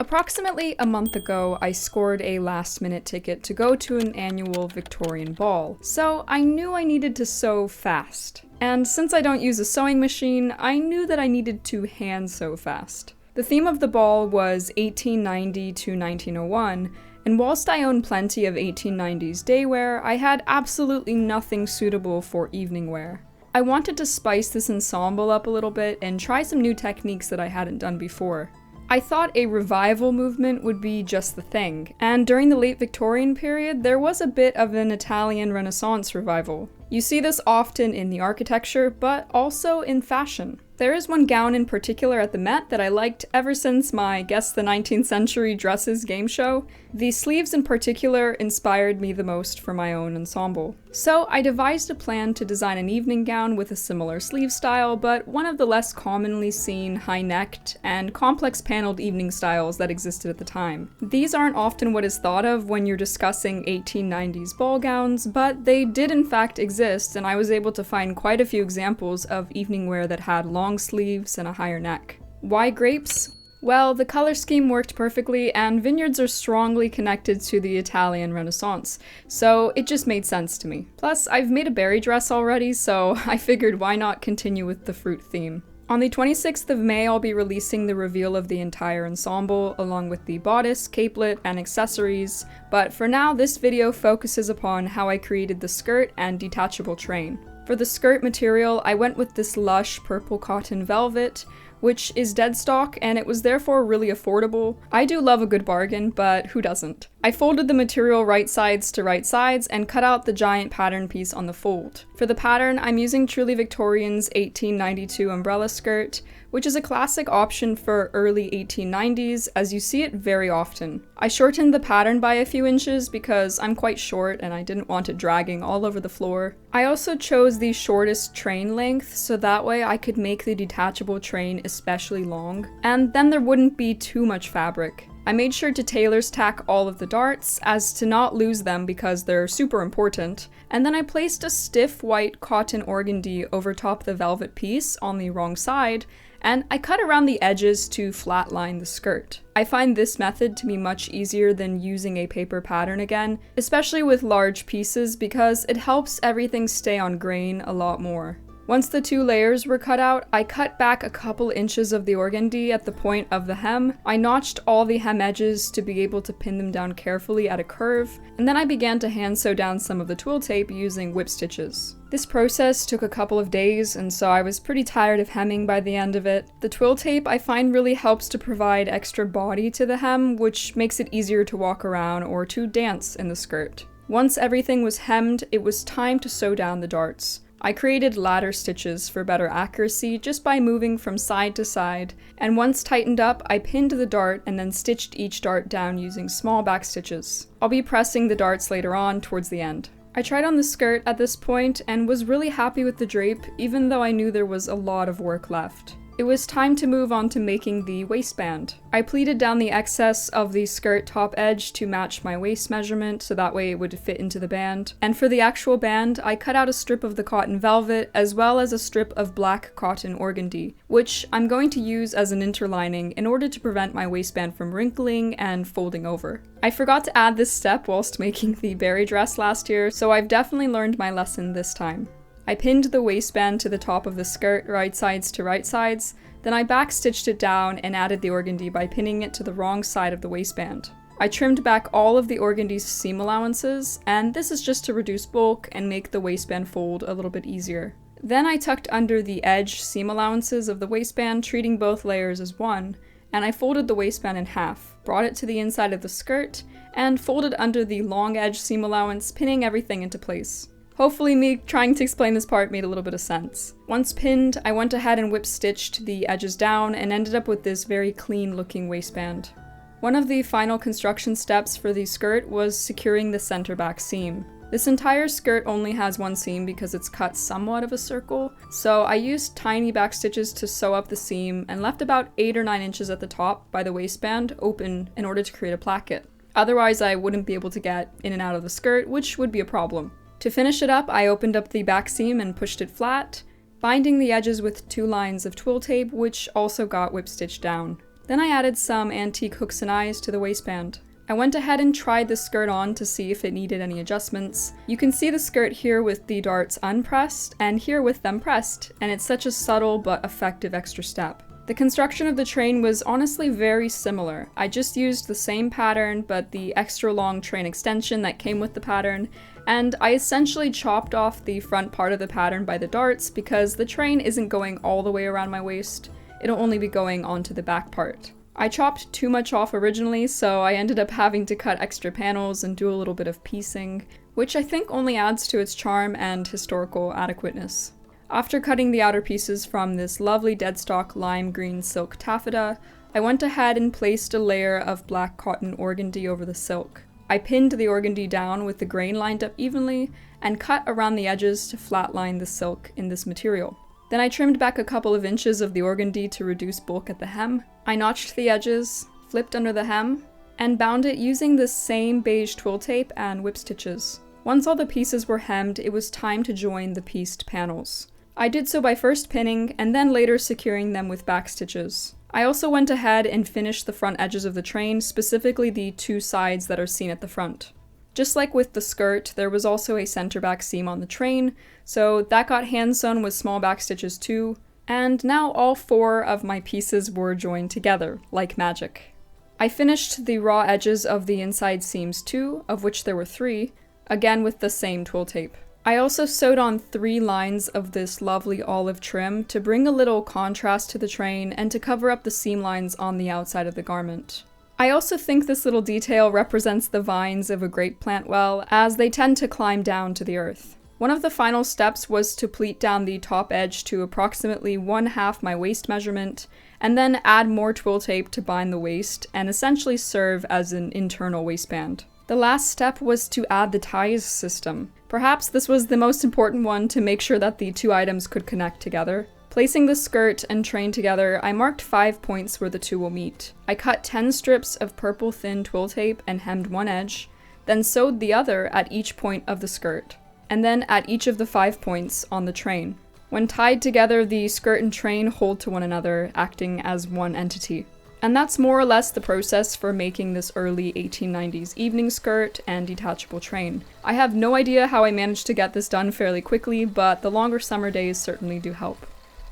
Approximately a month ago, I scored a last-minute ticket to go to an annual Victorian ball, so I knew I needed to sew fast. And since I don't use a sewing machine, I knew that I needed to hand sew fast. The theme of the ball was 1890 to 1901, and whilst I own plenty of 1890s day wear, I had absolutely nothing suitable for evening wear. I wanted to spice this ensemble up a little bit and try some new techniques that I hadn't done before. I thought a revival movement would be just the thing, and during the late Victorian period, there was a bit of an Italian Renaissance revival. You see this often in the architecture, but also in fashion. There is one gown in particular at the Met that I liked ever since my Guess the 19th Century Dresses game show. The sleeves in particular inspired me the most for my own ensemble. So I devised a plan to design an evening gown with a similar sleeve style, but one of the less commonly seen high-necked and complex paneled evening styles that existed at the time. These aren't often what is thought of when you're discussing 1890s ball gowns, but they did in fact exist, and I was able to find quite a few examples of evening wear that had long sleeves and a higher neck. Why grapes? Well, the color scheme worked perfectly, and vineyards are strongly connected to the Italian Renaissance, so it just made sense to me. Plus, I've made a berry dress already, so I figured why not continue with the fruit theme. On the 26th of May, I'll be releasing the reveal of the entire ensemble, along with the bodice, capelet, and accessories, but for now, this video focuses upon how I created the skirt and detachable train. For the skirt material, I went with this lush purple cotton velvet, which is dead stock, and it was therefore really affordable. I do love a good bargain, but who doesn't? I folded the material right sides to right sides and cut out the giant pattern piece on the fold. For the pattern, I'm using Truly Victorian's 1892 umbrella skirt, which is a classic option for early 1890s, as you see it very often. I shortened the pattern by a few inches because I'm quite short and I didn't want it dragging all over the floor. I also chose the shortest train length, so that way I could make the detachable train especially long, and then there wouldn't be too much fabric. I made sure to tailor's tack all of the darts as to not lose them because they're super important, and then I placed a stiff white cotton organdy over top the velvet piece on the wrong side, and I cut around the edges to flatline the skirt. I find this method to be much easier than using a paper pattern again, especially with large pieces because it helps everything stay on grain a lot more. Once the two layers were cut out, I cut back a couple inches of the organdy at the point of the hem. I notched all the hem edges to be able to pin them down carefully at a curve, and then I began to hand sew down some of the twill tape using whip stitches. This process took a couple of days, and so I was pretty tired of hemming by the end of it. The twill tape I find really helps to provide extra body to the hem, which makes it easier to walk around or to dance in the skirt. Once everything was hemmed, it was time to sew down the darts. I created ladder stitches for better accuracy just by moving from side to side, and once tightened up, I pinned the dart and then stitched each dart down using small back stitches. I'll be pressing the darts later on towards the end. I tried on the skirt at this point and was really happy with the drape, even though I knew there was a lot of work left. It was time to move on to making the waistband. I pleated down the excess of the skirt top edge to match my waist measurement so that way it would fit into the band. And for the actual band, I cut out a strip of the cotton velvet as well as a strip of black cotton organdy, which I'm going to use as an interlining in order to prevent my waistband from wrinkling and folding over. I forgot to add this step whilst making the berry dress last year, so I've definitely learned my lesson this time. I pinned the waistband to the top of the skirt right sides to right sides, then I backstitched it down and added the organdy by pinning it to the wrong side of the waistband. I trimmed back all of the organdy's seam allowances, and this is just to reduce bulk and make the waistband fold a little bit easier. Then I tucked under the edge seam allowances of the waistband, treating both layers as one, and I folded the waistband in half, brought it to the inside of the skirt, and folded under the long edge seam allowance, pinning everything into place. Hopefully me trying to explain this part made a little bit of sense. Once pinned, I went ahead and whip stitched the edges down and ended up with this very clean looking waistband. One of the final construction steps for the skirt was securing the center back seam. This entire skirt only has one seam because it's cut somewhat of a circle, so I used tiny back stitches to sew up the seam and left about 8 or 9 inches at the top by the waistband open in order to create a placket. Otherwise I wouldn't be able to get in and out of the skirt, which would be a problem. To finish it up, I opened up the back seam and pushed it flat, binding the edges with 2 lines of twill tape, which also got whip stitched down. Then I added some antique hooks and eyes to the waistband. I went ahead and tried the skirt on to see if it needed any adjustments. You can see the skirt here with the darts unpressed and here with them pressed, and it's such a subtle but effective extra step. The construction of the train was honestly very similar. I just used the same pattern but the extra long train extension that came with the pattern, and I essentially chopped off the front part of the pattern by the darts because the train isn't going all the way around my waist. It'll only be going onto the back part. I chopped too much off originally, so I ended up having to cut extra panels and do a little bit of piecing, which I think only adds to its charm and historical adequateness. After cutting the outer pieces from this lovely deadstock lime green silk taffeta, I went ahead and placed a layer of black cotton organdy over the silk. I pinned the organdy down with the grain lined up evenly and cut around the edges to flatline the silk in this material. Then I trimmed back a couple of inches of the organdy to reduce bulk at the hem. I notched the edges, flipped under the hem, and bound it using the same beige twill tape and whip stitches. Once all the pieces were hemmed, it was time to join the pieced panels. I did so by first pinning and then later securing them with back stitches. I also went ahead and finished the front edges of the train, specifically the two sides that are seen at the front. Just like with the skirt, there was also a center back seam on the train, so that got hand sewn with small back stitches too, and now all 4 of my pieces were joined together, like magic. I finished the raw edges of the inside seams too, of which there were 3, again with the same twill tape. I also sewed on 3 lines of this lovely olive trim to bring a little contrast to the train and to cover up the seam lines on the outside of the garment. I also think this little detail represents the vines of a grape plant well, as they tend to climb down to the earth. One of the final steps was to pleat down the top edge to approximately 1/2 my waist measurement, and then add more twill tape to bind the waist and essentially serve as an internal waistband. The last step was to add the ties system. Perhaps this was the most important one to make sure that the 2 items could connect together. Placing the skirt and train together, I marked 5 points where the 2 will meet. I cut 10 strips of purple thin twill tape and hemmed one edge, then sewed the other at each point of the skirt, and then at each of the 5 points on the train. When tied together, the skirt and train hold to one another, acting as one entity. And that's more or less the process for making this early 1890s evening skirt and detachable train. I have no idea how I managed to get this done fairly quickly, but the longer summer days certainly do help.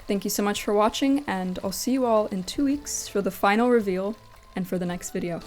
Thank you so much for watching, and I'll see you all in 2 weeks for the final reveal and for the next video.